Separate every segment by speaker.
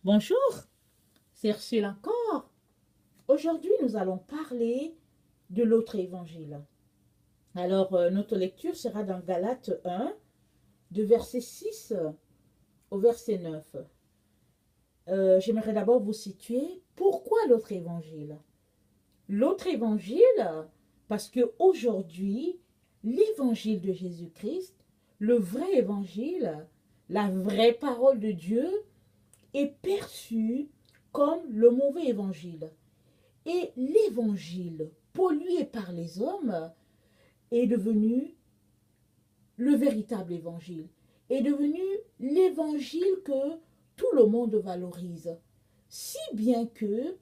Speaker 1: Bonjour, c'est Ursule encore. Aujourd'hui, nous allons parler de l'autre évangile. Alors, notre lecture sera dans Galates 1, de verset 6 au verset 9. J'aimerais d'abord vous situer pourquoi l'autre évangile. L'autre évangile, parce que aujourd'hui, l'évangile de Jésus-Christ, le vrai évangile, la vraie parole de Dieu, est perçu comme le mauvais évangile. Et l'évangile pollué par les hommes est devenu le véritable évangile, est devenu l'évangile que tout le monde valorise. Si bien que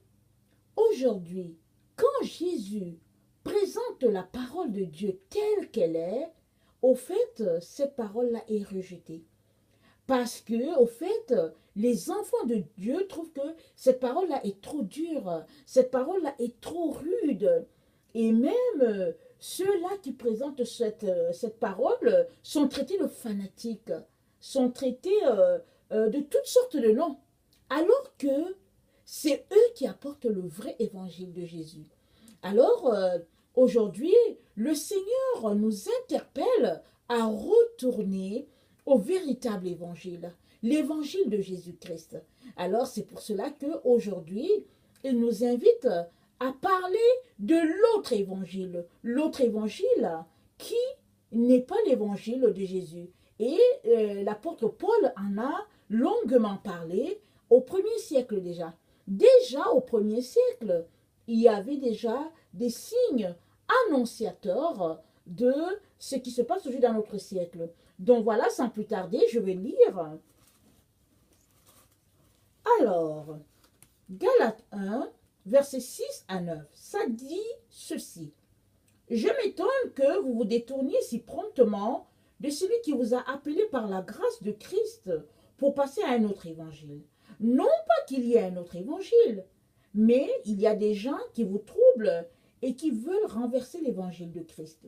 Speaker 1: aujourd'hui, quand Jésus présente la parole de Dieu telle qu'elle est, au fait, cette parole-là est rejetée. Parce que, au fait, les enfants de Dieu trouvent que cette parole-là est trop dure, cette parole-là est trop rude. Et même ceux-là qui présentent cette parole sont traités de fanatiques, sont traités de toutes sortes de noms. Alors que c'est eux qui apportent le vrai évangile de Jésus. Alors, aujourd'hui, le Seigneur nous interpelle à retourner au véritable évangile, l'évangile de Jésus-Christ. Alors, c'est pour cela qu'aujourd'hui, il nous invite à parler de l'autre évangile qui n'est pas l'évangile de Jésus. Et l'apôtre Paul en a longuement parlé au premier siècle déjà. Déjà au premier siècle, il y avait déjà des signes annonciateurs de ce qui se passe aujourd'hui dans notre siècle. Donc voilà, sans plus tarder, je vais lire. Alors, Galates 1, versets 6 à 9, ça dit ceci. Je m'étonne que vous vous détourniez si promptement de celui qui vous a appelé par la grâce de Christ pour passer à un autre évangile. Non pas qu'il y ait un autre évangile, mais il y a des gens qui vous troublent et qui veulent renverser l'évangile de Christ.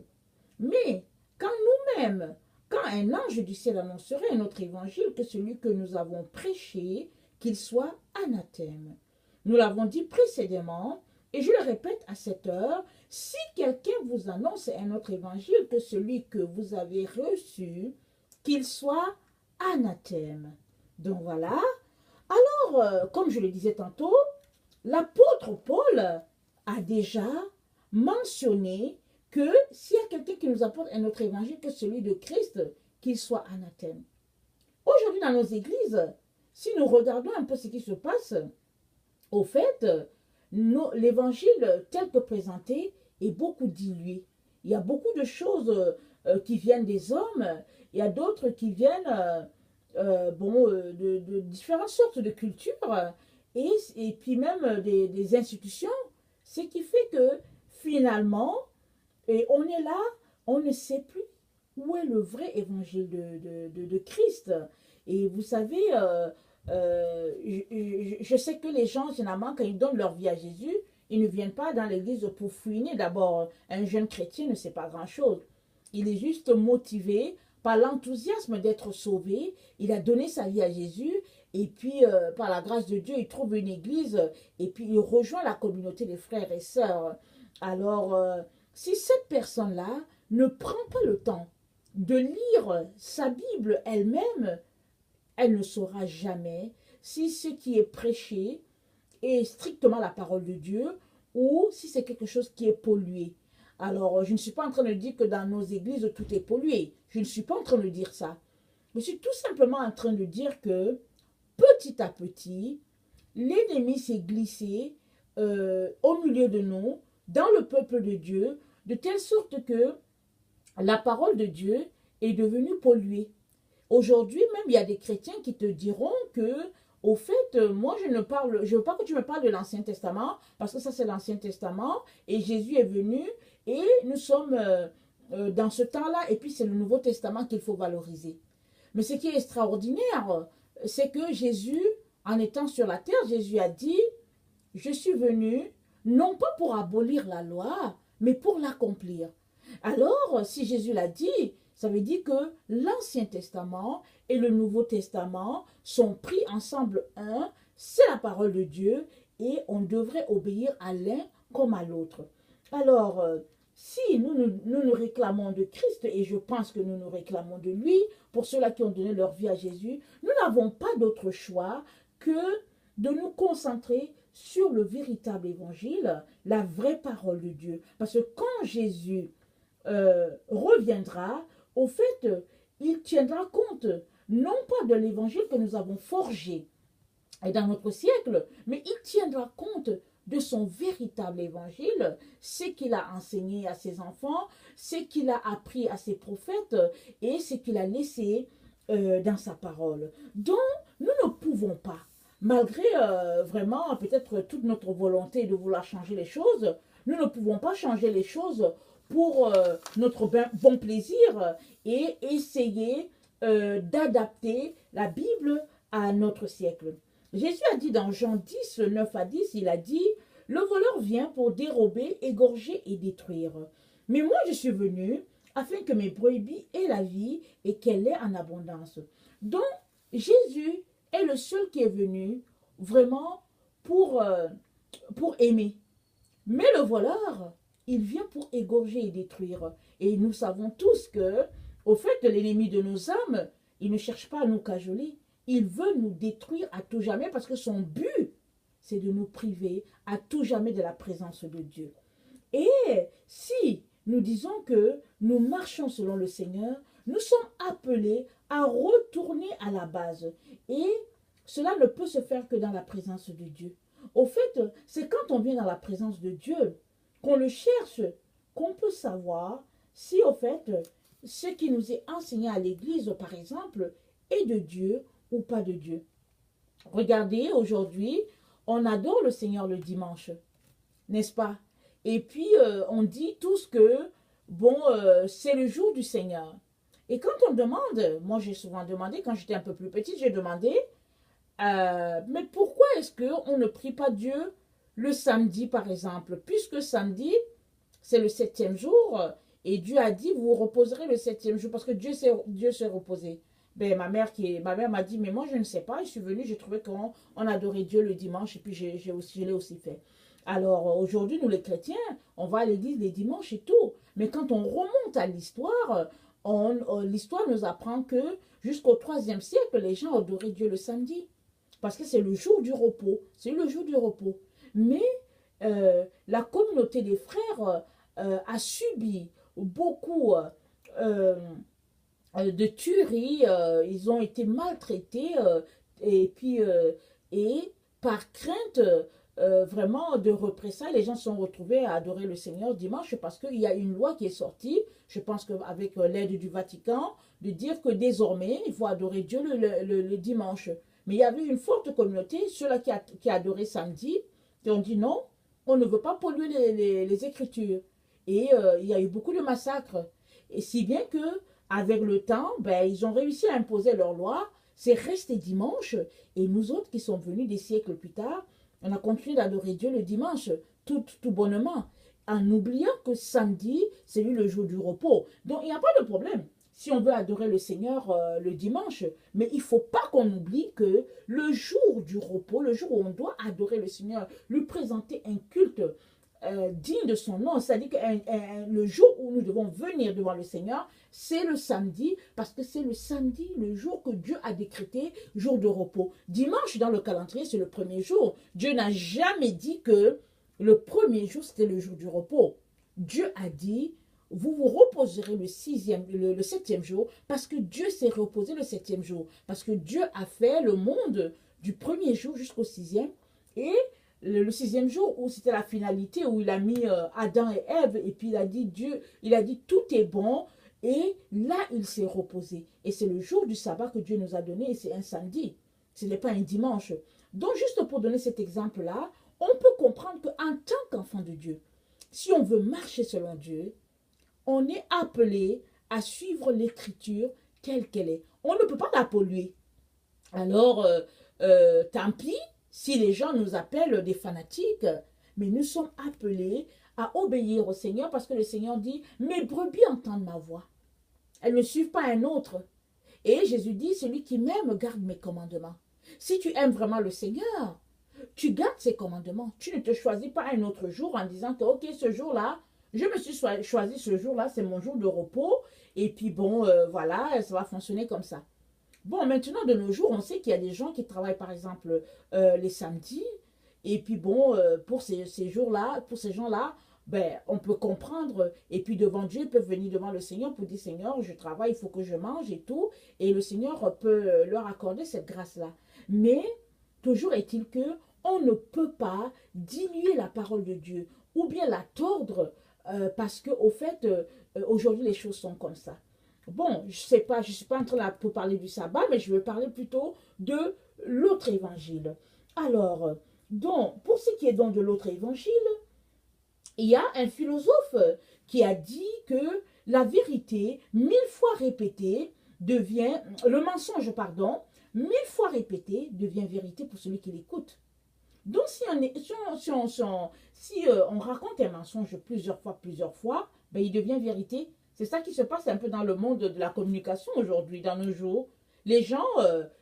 Speaker 1: Mais quand nous-mêmes, quand un ange du ciel annoncerait un autre évangile que celui que nous avons prêché, qu'il soit anathème. Nous l'avons dit précédemment, et je le répète à cette heure, si quelqu'un vous annonce un autre évangile que celui que vous avez reçu, qu'il soit anathème. Donc voilà. Alors, comme je le disais tantôt, l'apôtre Paul a déjà mentionné que s'il y a quelqu'un qui nous apporte un autre évangile que celui de Christ, qu'il soit anathème. Aujourd'hui, dans nos églises, si nous regardons un peu ce qui se passe, au fait, l'évangile tel que présenté est beaucoup dilué. Il y a beaucoup de choses qui viennent des hommes, il y a d'autres qui viennent de différentes sortes de cultures et puis même des institutions, ce qui fait que finalement, et on est là, on ne sait plus où est le vrai évangile de Christ. Et vous savez, je sais que les gens, généralement, quand ils donnent leur vie à Jésus, ils ne viennent pas dans l'église pour fouiner. D'abord, un jeune chrétien ne sait pas grand-chose. Il est juste motivé par l'enthousiasme d'être sauvé. Il a donné sa vie à Jésus. Et puis, par la grâce de Dieu, il trouve une église. Et puis, il rejoint la communauté des frères et sœurs. Alors, si cette personne-là ne prend pas le temps de lire sa Bible elle-même, elle ne saura jamais si ce qui est prêché est strictement la parole de Dieu ou si c'est quelque chose qui est pollué. Alors, je ne suis pas en train de dire que dans nos églises, tout est pollué. Je ne suis pas en train de dire ça. Je suis tout simplement en train de dire que petit à petit, l'ennemi s'est glissé au milieu de nous, dans le peuple de Dieu, de telle sorte que la parole de Dieu est devenue polluée. Aujourd'hui même, il y a des chrétiens qui te diront que, au fait, moi je je veux pas que tu me parles de l'Ancien Testament, parce que ça c'est l'Ancien Testament, et Jésus est venu, et nous sommes dans ce temps-là, et puis c'est le Nouveau Testament qu'il faut valoriser. Mais ce qui est extraordinaire, c'est que Jésus, en étant sur la terre, Jésus a dit, je suis venu non pas pour abolir la loi, mais pour l'accomplir. Alors, si Jésus l'a dit, ça veut dire que l'Ancien Testament et le Nouveau Testament sont pris ensemble un c'est la parole de Dieu et on devrait obéir à l'un comme à l'autre. Alors, si nous réclamons de Christ, et je pense que nous nous réclamons de lui, pour ceux-là qui ont donné leur vie à Jésus, nous n'avons pas d'autre choix que de nous concentrer sur le véritable évangile, la vraie parole de Dieu. Parce que quand Jésus reviendra, au fait, il tiendra compte non pas de l'évangile que nous avons forgé dans notre siècle, mais il tiendra compte de son véritable évangile, ce qu'il a enseigné à ses enfants, ce qu'il a appris à ses prophètes et ce qu'il a laissé dans sa parole. Donc, nous ne pouvons pas, malgré vraiment peut-être toute notre volonté de vouloir changer les choses, nous ne pouvons pas changer les choses pour notre bon plaisir et essayer d'adapter la Bible à notre siècle. Jésus a dit dans Jean 10, 9 à 10, il a dit, « Le voleur vient pour dérober, égorger et détruire. Mais moi je suis venu afin que mes brebis aient la vie et qu'elle ait en abondance. » Donc Jésus est le seul qui est venu vraiment pour aimer. Mais le voleur, il vient pour égorger et détruire. Et nous savons tous que, au fait de l'ennemi de nos âmes, il ne cherche pas à nous cajoler. Il veut nous détruire à tout jamais parce que son but, c'est de nous priver à tout jamais de la présence de Dieu. Et si nous disons que nous marchons selon le Seigneur, nous sommes appelés à retourner à la base. Et cela ne peut se faire que dans la présence de Dieu. Au fait, c'est quand on vient dans la présence de Dieu, qu'on le cherche, qu'on peut savoir si, au fait, ce qui nous est enseigné à l'église, par exemple, est de Dieu ou pas de Dieu. Regardez, aujourd'hui, on adore le Seigneur le dimanche, n'est-ce pas? Et puis, on dit tous que, bon, c'est le jour du Seigneur. Et quand on demande, moi j'ai souvent demandé, quand j'étais un peu plus petite, j'ai demandé, mais pourquoi est-ce qu'on ne prie pas Dieu le samedi, par exemple? Puisque samedi, c'est le 7e jour, et Dieu a dit, vous vous reposerez le 7e jour, parce que Dieu s'est reposé. Ben, ma mère m'a dit, mais moi je ne sais pas, je suis venue, j'ai trouvé qu'on adorait Dieu le dimanche, et puis je l'ai aussi fait. Alors aujourd'hui, nous les chrétiens, on va à l'église les dimanches et tout, mais quand on remonte à l'histoire, l'histoire nous apprend que jusqu'au 3e siècle, les gens adoraient Dieu le samedi, parce que c'est le jour du repos, c'est le jour du repos. Mais la communauté des frères a subi beaucoup de tueries, ils ont été maltraités et puis et par crainte vraiment de représailles, les gens se sont retrouvés à adorer le Seigneur dimanche parce qu'il y a une loi qui est sortie, je pense qu'avec l'aide du Vatican, de dire que désormais il faut adorer Dieu le dimanche. Mais il y avait une forte communauté, ceux-là qui adoraient samedi, qui ont dit non, on ne veut pas polluer les Écritures. Et il y a eu beaucoup de massacres. Et si bien que avec le temps, ben, ils ont réussi à imposer leur loi. C'est resté dimanche. Et nous autres qui sommes venus des siècles plus tard, on a continué d'adorer Dieu le dimanche, tout bonnement, en oubliant que samedi, c'est lui le jour du repos. Donc, il n'y a pas de problème si on veut adorer le Seigneur le dimanche. Mais il ne faut pas qu'on oublie que le jour du repos, le jour où on doit adorer le Seigneur, lui présenter un culte digne de son nom, c'est-à-dire que le jour où nous devons venir devant le Seigneur, c'est le samedi, parce que c'est le samedi, le jour que Dieu a décrété, jour de repos. Dimanche, dans le calendrier, c'est le premier jour. Dieu n'a jamais dit que le premier jour, c'était le jour du repos. Dieu a dit, vous vous reposerez le 7e jour, parce que Dieu s'est reposé le 7e jour, parce que Dieu a fait le monde du premier jour jusqu'au 6e, et le 6e jour où c'était la finalité, où il a mis Adam et Ève, et puis il a dit tout est bon, et là il s'est reposé. Et c'est le jour du sabbat que Dieu nous a donné, et c'est un samedi, ce n'est pas un dimanche. Donc juste pour donner cet exemple-là, on peut comprendre qu'en tant qu'enfant de Dieu, si on veut marcher selon Dieu, on est appelé à suivre l'écriture telle qu'elle est. On ne peut pas la polluer. Alors, tant pis, si les gens nous appellent des fanatiques, mais nous sommes appelés à obéir au Seigneur parce que le Seigneur dit, mes brebis entendent ma voix. Elles ne suivent pas un autre. Et Jésus dit, celui qui m'aime garde mes commandements. Si tu aimes vraiment le Seigneur, tu gardes ses commandements. Tu ne te choisis pas un autre jour en disant que, ok, ce jour-là, je me suis choisi ce jour-là, c'est mon jour de repos. Et puis bon, voilà, ça va fonctionner comme ça. Bon, maintenant, de nos jours, on sait qu'il y a des gens qui travaillent, par exemple, les samedis. Et puis bon, pour ces jours-là, pour ces gens-là, ben, on peut comprendre. Et puis devant Dieu, ils peuvent venir devant le Seigneur pour dire, Seigneur, je travaille, il faut que je mange et tout. Et le Seigneur peut leur accorder cette grâce-là. Mais toujours est-il que on ne peut pas diluer la parole de Dieu ou bien la tordre parce que au fait, aujourd'hui, les choses sont comme ça. Bon, je sais pas, je suis pas en train là pour parler du sabbat, mais je veux parler plutôt de l'autre évangile. Alors, donc, pour ce qui est donc de l'autre évangile, il y a un philosophe qui a dit que la vérité, 1000 fois répétée, devient, le mensonge, pardon, 1000 fois répété devient vérité pour celui qui l'écoute. Donc, si on raconte un mensonge plusieurs fois, ben, il devient vérité. C'est ça qui se passe un peu dans le monde de la communication aujourd'hui, dans nos jours. Les gens,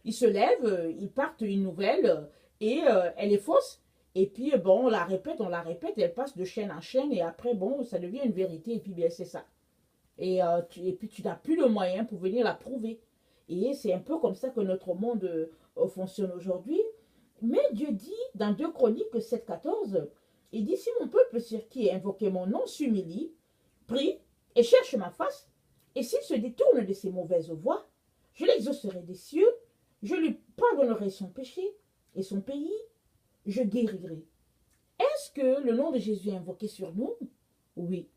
Speaker 1: ils se lèvent, ils partent une nouvelle et elle est fausse. Et puis, bon, on la répète, et elle passe de chaîne en chaîne. Et après, bon, ça devient une vérité. Et puis, bien, c'est ça. Et puis, tu n'as plus le moyen pour venir la prouver. Et c'est un peu comme ça que notre monde fonctionne aujourd'hui. Mais Dieu dit dans 2 Chroniques 7,14, il dit, si mon peuple sur qui est invoqué mon nom s'humilie, prie et cherche ma face, et s'il se détourne de ses mauvaises voies, je l'exaucerai des cieux, je lui pardonnerai son péché et son pays, je guérirai. Est-ce que le nom de Jésus est invoqué sur nous? Oui,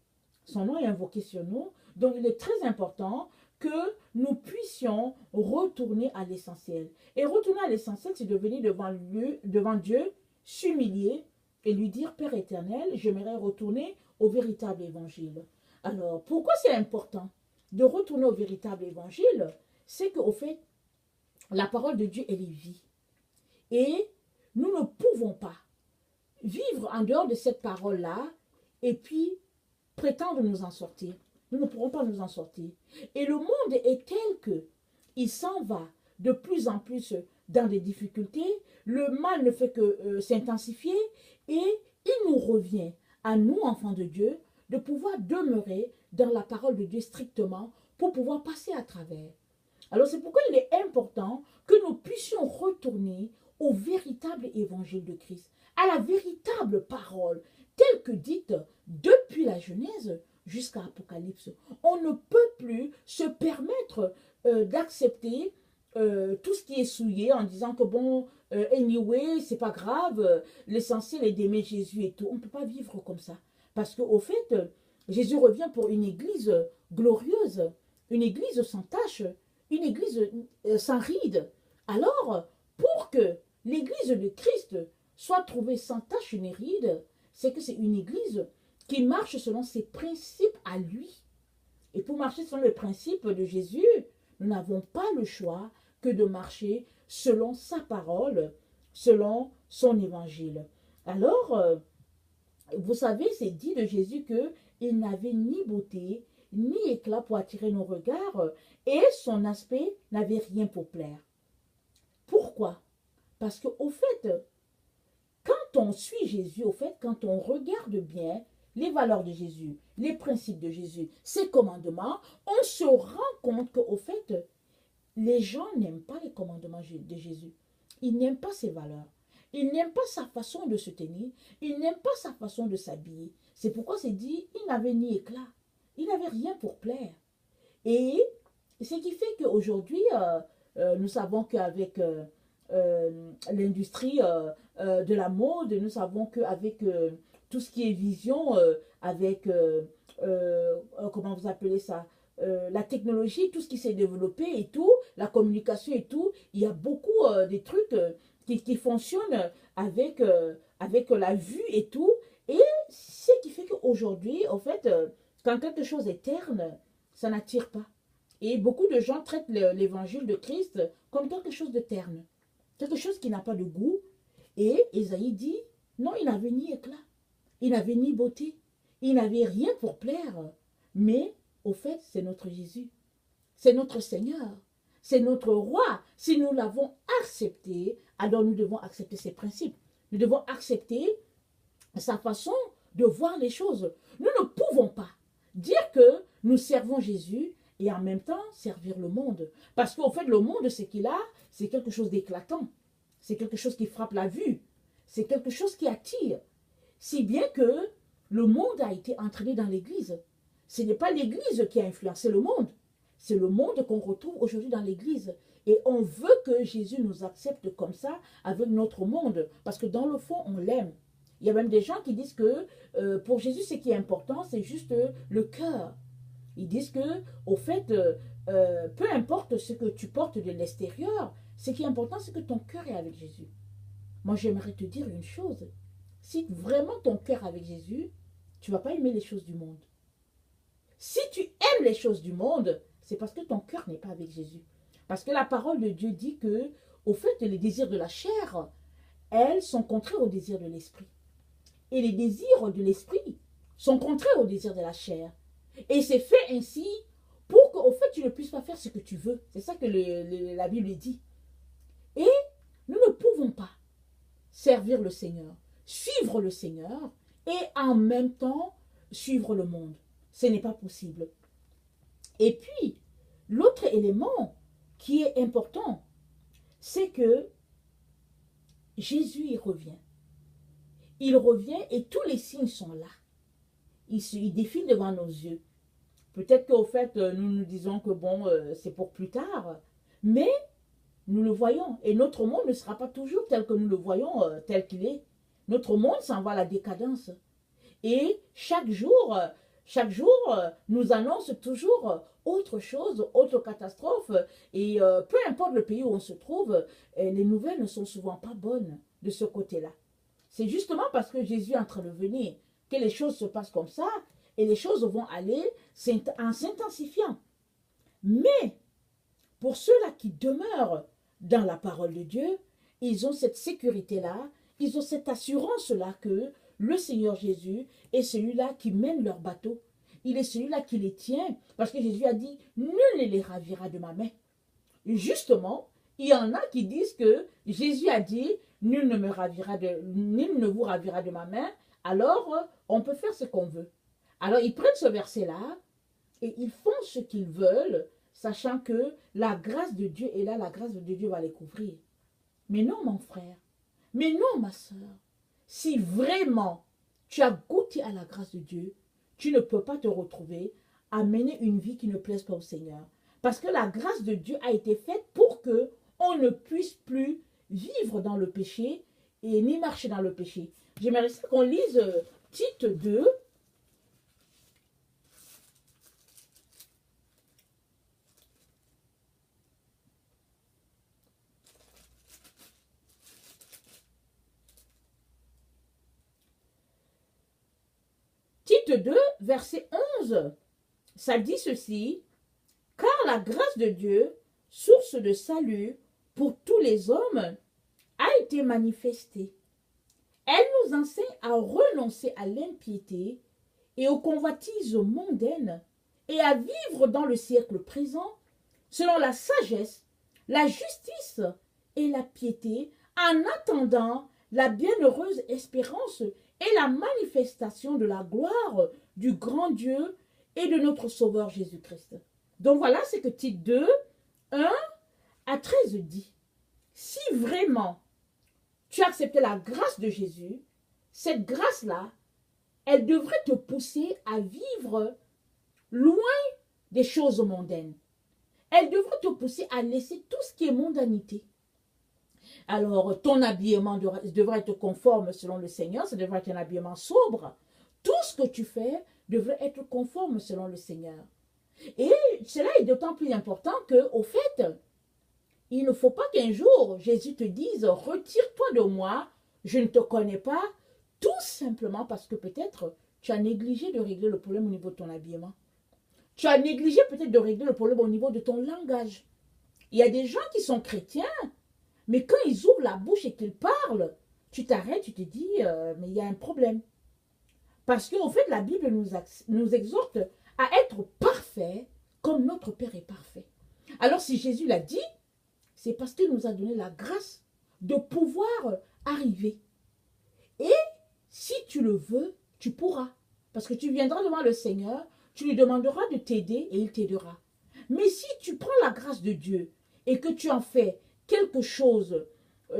Speaker 1: son nom est invoqué sur nous. Donc il est très important que nous puissions retourner à l'essentiel. Et retourner à l'essentiel, c'est de venir devant Dieu, s'humilier et lui dire, Père éternel, j'aimerais retourner au véritable évangile. Alors, pourquoi c'est important de retourner au véritable évangile? C'est qu'au fait, la parole de Dieu, elle est vie. Et nous ne pouvons pas vivre en dehors de cette parole-là et puis prétendre nous en sortir. Nous ne pourrons pas nous en sortir. Et le monde est tel que il s'en va de plus en plus dans des difficultés. Le mal ne fait que s'intensifier et il nous revient à nous, enfants de Dieu, de pouvoir demeurer dans la parole de Dieu strictement pour pouvoir passer à travers. Alors c'est pourquoi il est important que nous puissions retourner au véritable évangile de Christ, à la véritable parole, telle que dite depuis la Genèse jusqu'à Apocalypse. On ne peut plus se permettre d'accepter tout ce qui est souillé en disant que bon, anyway, c'est pas grave, l'essentiel est d'aimer Jésus et tout. On ne peut pas vivre comme ça. Parce qu'au fait, Jésus revient pour une église glorieuse, une église sans tache, une église sans ride. Alors, pour que l'église de Christ soit trouvée sans tache ni ride, c'est que c'est une église qui marche selon ses principes à lui. Et pour marcher selon les principes de Jésus, nous n'avons pas le choix que de marcher selon sa parole, selon son évangile. Alors, vous savez, c'est dit de Jésus qu'il n'avait ni beauté, ni éclat pour attirer nos regards, et son aspect n'avait rien pour plaire. Pourquoi? Parce qu'au fait, quand on suit Jésus, au fait, quand on regarde bien les valeurs de Jésus, les principes de Jésus, ses commandements, on se rend compte qu'au fait, les gens n'aiment pas les commandements de Jésus. Ils n'aiment pas ses valeurs. Ils n'aiment pas sa façon de se tenir. Ils n'aiment pas sa façon de s'habiller. C'est pourquoi c'est dit, il n'avait ni éclat. Il n'avait rien pour plaire. Et ce qui fait qu'aujourd'hui, nous savons qu'avec l'industrie de la mode, nous savons qu'avec tout ce qui est vision, avec, comment vous appelez ça, la technologie, tout ce qui s'est développé et tout, la communication et tout, il y a beaucoup des trucs qui fonctionnent avec la vue et tout. Et ce qui fait qu'aujourd'hui, en fait, quand quelque chose est terne, ça n'attire pas. Et beaucoup de gens traitent l'évangile de Christ comme quelque chose de terne, quelque chose qui n'a pas de goût. Et Ésaïe dit, non, il n'avait ni éclat, il n'avait ni beauté, il n'avait rien pour plaire. Mais, au fait, c'est notre Jésus, c'est notre Seigneur, c'est notre roi. Si nous l'avons accepté, alors nous devons accepter ses principes. Nous devons accepter sa façon de voir les choses. Nous ne pouvons pas dire que nous servons Jésus et en même temps servir le monde. Parce qu'au fait, le monde, ce qu'il a, c'est quelque chose d'éclatant. C'est quelque chose qui frappe la vue. C'est quelque chose qui attire. Si bien que le monde a été entraîné dans l'Église. Ce n'est pas l'Église qui a influencé le monde. C'est le monde qu'on retrouve aujourd'hui dans l'Église. Et on veut que Jésus nous accepte comme ça avec notre monde. Parce que dans le fond, on l'aime. Il y a même des gens qui disent que pour Jésus, ce qui est important, c'est juste le cœur. Ils disent que, au fait, peu importe ce que tu portes de l'extérieur, ce qui est important, c'est que ton cœur est avec Jésus. Moi, j'aimerais te dire une chose. Si vraiment ton cœur est avec Jésus, tu ne vas pas aimer les choses du monde. Si tu aimes les choses du monde, c'est parce que ton cœur n'est pas avec Jésus. Parce que la parole de Dieu dit que, au fait, les désirs de la chair, elles sont contraires aux désirs de l'esprit. Et les désirs de l'esprit sont contraires aux désirs de la chair. Et c'est fait ainsi pour qu'au fait, tu ne puisses pas faire ce que tu veux. C'est ça que la Bible dit. Et nous ne pouvons pas servir le Seigneur, suivre le Seigneur et en même temps suivre le monde. Ce n'est pas possible. Et puis, l'autre élément qui est important, c'est que Jésus y revient. Il revient et tous les signes sont là. Il défile devant nos yeux. Peut-être qu'au fait, nous nous disons que bon, c'est pour plus tard. Mais nous le voyons. Et notre monde ne sera pas toujours tel que nous le voyons, tel qu'il est. Notre monde s'en va à la décadence. Et chaque jour nous annonce toujours autre chose, autre catastrophe. Et peu importe le pays où on se trouve, les nouvelles ne sont souvent pas bonnes de ce côté-là. C'est justement parce que Jésus est en train de venir que les choses se passent comme ça et les choses vont aller en s'intensifiant. Mais pour ceux-là qui demeurent dans la parole de Dieu, ils ont cette sécurité-là, ils ont cette assurance-là que le Seigneur Jésus est celui-là qui mène leur bateau. Il est celui-là qui les tient parce que Jésus a dit « Nul ne les ravira de ma main ». Justement, il y en a qui disent que Jésus a dit « Nul ne vous ravira de ma main », alors on peut faire ce qu'on veut. Alors ils prennent ce verset-là et ils font ce qu'ils veulent, sachant que la grâce de Dieu est là, la grâce de Dieu va les couvrir. Mais non, mon frère, mais non, ma soeur, si vraiment tu as goûté à la grâce de Dieu, tu ne peux pas te retrouver à mener une vie qui ne plaise pas au Seigneur. Parce que la grâce de Dieu a été faite pour que on ne puisse plus vivre dans le péché et ni marcher dans le péché. J'aimerais ça qu'on lise Tite 2. Tite 2, verset 11, ça dit ceci, « Car la grâce de Dieu, source de salut pour tous les hommes, a été manifestée. Elle nous enseigne à renoncer à l'impiété et aux convoitises mondaines et à vivre dans le siècle présent selon la sagesse, la justice et la piété en attendant la bienheureuse espérance et la manifestation de la gloire du grand Dieu et de notre Sauveur Jésus-Christ. » Donc voilà ce que Tite 2, 1 à 13 dit. Si vraiment tu as accepté la grâce de Jésus, cette grâce-là, elle devrait te pousser à vivre loin des choses mondaines. Elle devrait te pousser à laisser tout ce qui est mondanité. Alors, ton habillement devrait être conforme selon le Seigneur, ça devrait être un habillement sobre. Tout ce que tu fais devrait être conforme selon le Seigneur. Et cela est d'autant plus important qu'au fait, il ne faut pas qu'un jour Jésus te dise « Retire-toi de moi, je ne te connais pas », tout simplement parce que peut-être tu as négligé de régler le problème au niveau de ton habillement. Tu as négligé peut-être de régler le problème au niveau de ton langage. Il y a des gens qui sont chrétiens, mais quand ils ouvrent la bouche et qu'ils parlent, tu t'arrêtes, tu te dis « Mais il y a un problème ». Parce qu'en fait, la Bible nous exhorte à être parfait comme notre Père est parfait. Alors si Jésus l'a dit, c'est parce qu'il nous a donné la grâce de pouvoir arriver. Et si tu le veux, tu pourras. Parce que tu viendras devant le Seigneur, tu lui demanderas de t'aider et il t'aidera. Mais si tu prends la grâce de Dieu et que tu en fais quelque chose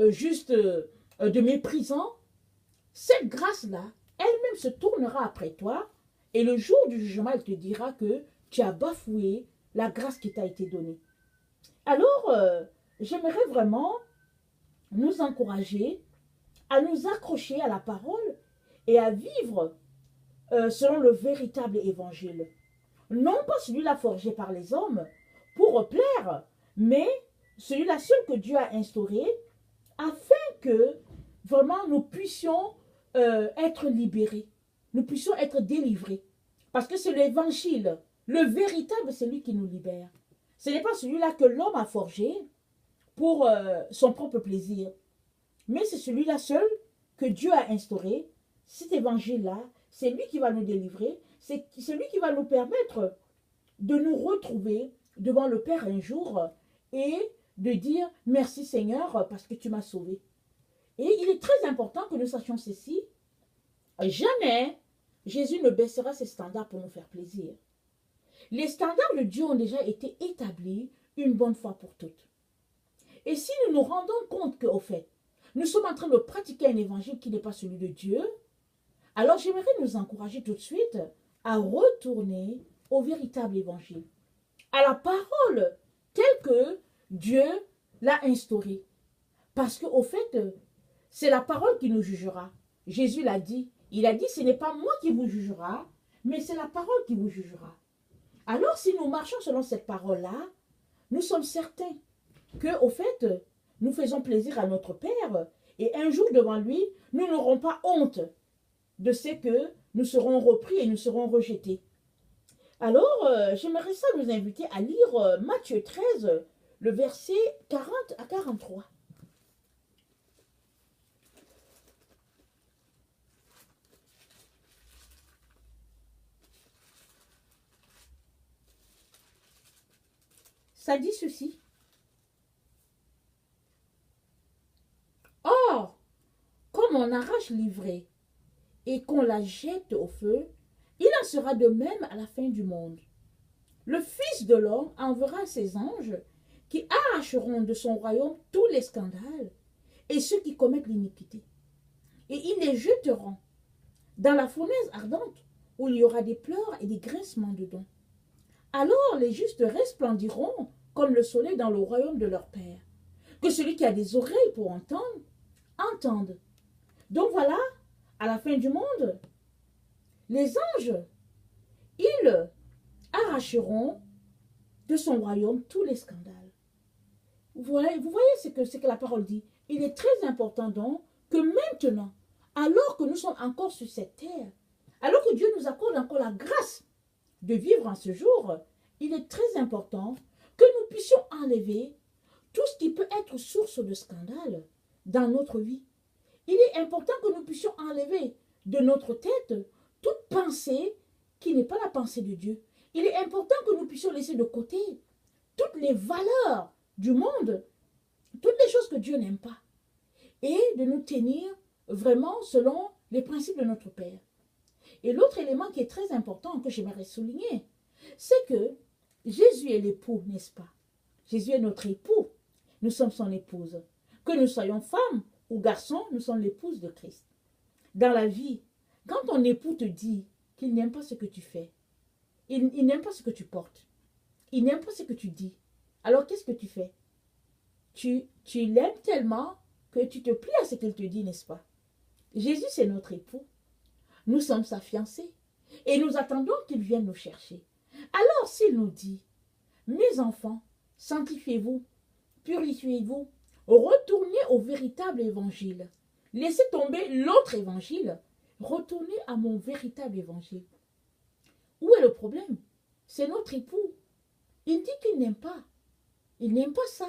Speaker 1: juste de méprisant, cette grâce-là, elle-même se tournera après toi et le jour du jugement, elle te dira que tu as bafoué la grâce qui t'a été donnée. Alors, j'aimerais vraiment nous encourager à nous accrocher à la parole et à vivre selon le véritable évangile. Non pas celui-là forgé par les hommes pour plaire, mais celui-là seul que Dieu a instauré afin que vraiment nous puissions être libérés, nous puissions être délivrés. Parce que c'est l'évangile, le véritable, c'est lui qui nous libère. Ce n'est pas celui-là que l'homme a forgé pour son propre plaisir, mais c'est celui-là seul que Dieu a instauré. Cet évangile-là, c'est lui qui va nous délivrer, c'est lui qui va nous permettre de nous retrouver devant le Père un jour et de dire merci Seigneur parce que tu m'as sauvé. Et il est très important que nous sachions ceci. Jamais Jésus ne baissera ses standards pour nous faire plaisir. Les standards de Dieu ont déjà été établis une bonne fois pour toutes. Et si nous nous rendons compte qu'au fait, nous sommes en train de pratiquer un évangile qui n'est pas celui de Dieu, alors j'aimerais nous encourager tout de suite à retourner au véritable évangile, à la parole telle que Dieu l'a instaurée. Parce qu'au fait, c'est la parole qui nous jugera. Jésus l'a dit. Il a dit, ce n'est pas moi qui vous jugera, mais c'est la parole qui vous jugera. Alors, si nous marchons selon cette parole-là, nous sommes certains que, au fait, nous faisons plaisir à notre Père et un jour devant lui, nous n'aurons pas honte de ce que nous serons repris et nous serons rejetés. Alors, j'aimerais ça nous inviter à lire Matthieu 13, le verset 40 à 43. Ça dit ceci. Or, comme on arrache l'ivrée et qu'on la jette au feu, il en sera de même à la fin du monde. Le Fils de l'homme enverra ses anges qui arracheront de son royaume tous les scandales et ceux qui commettent l'iniquité. Et ils les jetteront dans la fournaise ardente où il y aura des pleurs et des grincements de dents. Alors les justes resplendiront comme le soleil dans le royaume de leur Père. Que celui qui a des oreilles pour entendre, entende. Donc voilà, à la fin du monde, les anges, ils arracheront de son royaume tous les scandales. Vous voyez ce que la parole dit. Il est très important donc que maintenant, alors que nous sommes encore sur cette terre, alors que Dieu nous accorde encore la grâce de vivre en ce jour, il est très important que nous puissions enlever tout ce qui peut être source de scandale dans notre vie. Il est important que nous puissions enlever de notre tête toute pensée qui n'est pas la pensée de Dieu. Il est important que nous puissions laisser de côté toutes les valeurs du monde, toutes les choses que Dieu n'aime pas, et de nous tenir vraiment selon les principes de notre Père. Et l'autre élément qui est très important que j'aimerais souligner, c'est que Jésus est l'époux, n'est-ce pas? Jésus est notre époux. Nous sommes son épouse. Que nous soyons femmes ou garçons, nous sommes l'épouse de Christ. Dans la vie, quand ton époux te dit qu'il n'aime pas ce que tu fais, il n'aime pas ce que tu portes, il n'aime pas ce que tu dis, alors qu'est-ce que tu fais? Tu l'aimes tellement que tu te plies à ce qu'il te dit, n'est-ce pas? Jésus, c'est notre époux. Nous sommes sa fiancée et nous attendons qu'il vienne nous chercher. Alors s'il nous dit, mes enfants, sanctifiez-vous, purifiez-vous, retournez au véritable évangile. Laissez tomber l'autre évangile, retournez à mon véritable évangile. Où est le problème? C'est notre époux. Il dit qu'il n'aime pas. Il n'aime pas ça.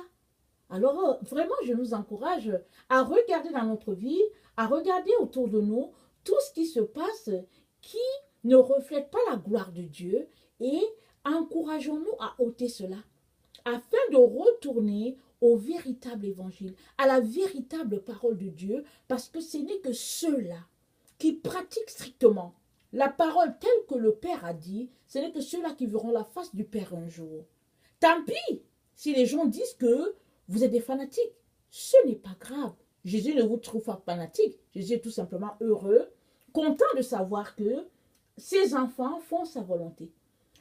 Speaker 1: Alors vraiment, je nous encourage à regarder dans notre vie, à regarder autour de nous tout ce qui se passe qui ne reflète pas la gloire de Dieu et encourageons-nous à ôter cela, afin de retourner au véritable évangile, à la véritable parole de Dieu, parce que ce n'est que ceux-là qui pratiquent strictement la parole telle que le Père a dit, ce n'est que ceux-là qui verront la face du Père un jour. Tant pis si les gens disent que vous êtes des fanatiques. Ce n'est pas grave. Jésus ne vous trouve pas fanatique. Jésus est tout simplement heureux, content de savoir que ses enfants font sa volonté.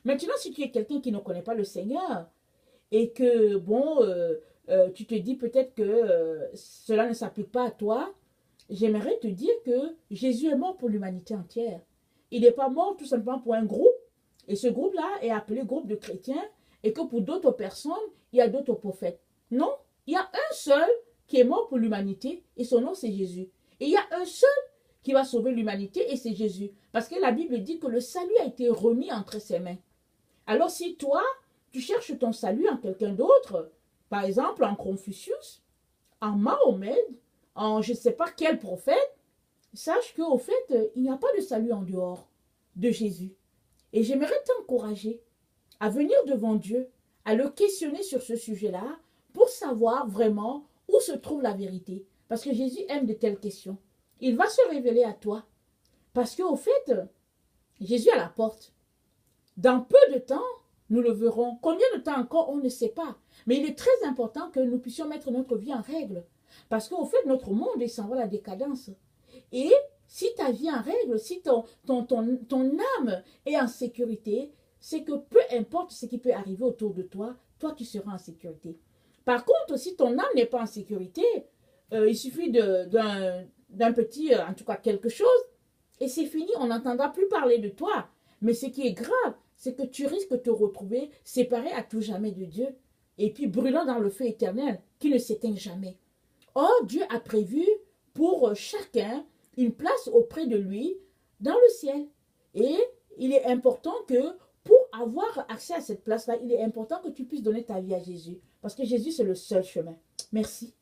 Speaker 1: Maintenant, si tu es quelqu'un qui ne connaît pas le Seigneur et que, bon, tu te dis peut-être que cela ne s'applique pas à toi, j'aimerais te dire que Jésus est mort pour l'humanité entière. Il n'est pas mort tout simplement pour un groupe, et ce groupe-là est appelé groupe de chrétiens, et que pour d'autres personnes, il y a d'autres prophètes. Non, il y a un seul qui est mort pour l'humanité, et son nom c'est Jésus. Et il y a un seul qui va sauver l'humanité, et c'est Jésus. Parce que la Bible dit que le salut a été remis entre ses mains. Alors si toi, tu cherches ton salut en quelqu'un d'autre, par exemple en Confucius, en Mahomet, en je ne sais pas quel prophète, sache qu'au fait, il n'y a pas de salut en dehors de Jésus. Et j'aimerais t'encourager à venir devant Dieu, à le questionner sur ce sujet-là, pour savoir vraiment où se trouve la vérité. Parce que Jésus aime de telles questions. Il va se révéler à toi. Parce qu'au fait, Jésus est à la porte. Dans peu de temps, nous le verrons. Combien de temps encore, on ne sait pas. Mais il est très important que nous puissions mettre notre vie en règle. Parce qu'au fait, notre monde est sans la décadence. Et si ta vie en règle, si ton âme est en sécurité, c'est que peu importe ce qui peut arriver autour de toi, toi tu seras en sécurité. Par contre, si ton âme n'est pas en sécurité, il suffit d'un petit, en tout cas quelque chose, et c'est fini, on n'entendra plus parler de toi. Mais ce qui est grave, c'est que tu risques de te retrouver séparé à tout jamais de Dieu, et puis brûlant dans le feu éternel qui ne s'éteint jamais. Or, Dieu a prévu pour chacun une place auprès de lui dans le ciel. Et il est important que pour avoir accès à cette place-là, il est important que tu puisses donner ta vie à Jésus. Parce que Jésus, c'est le seul chemin. Merci.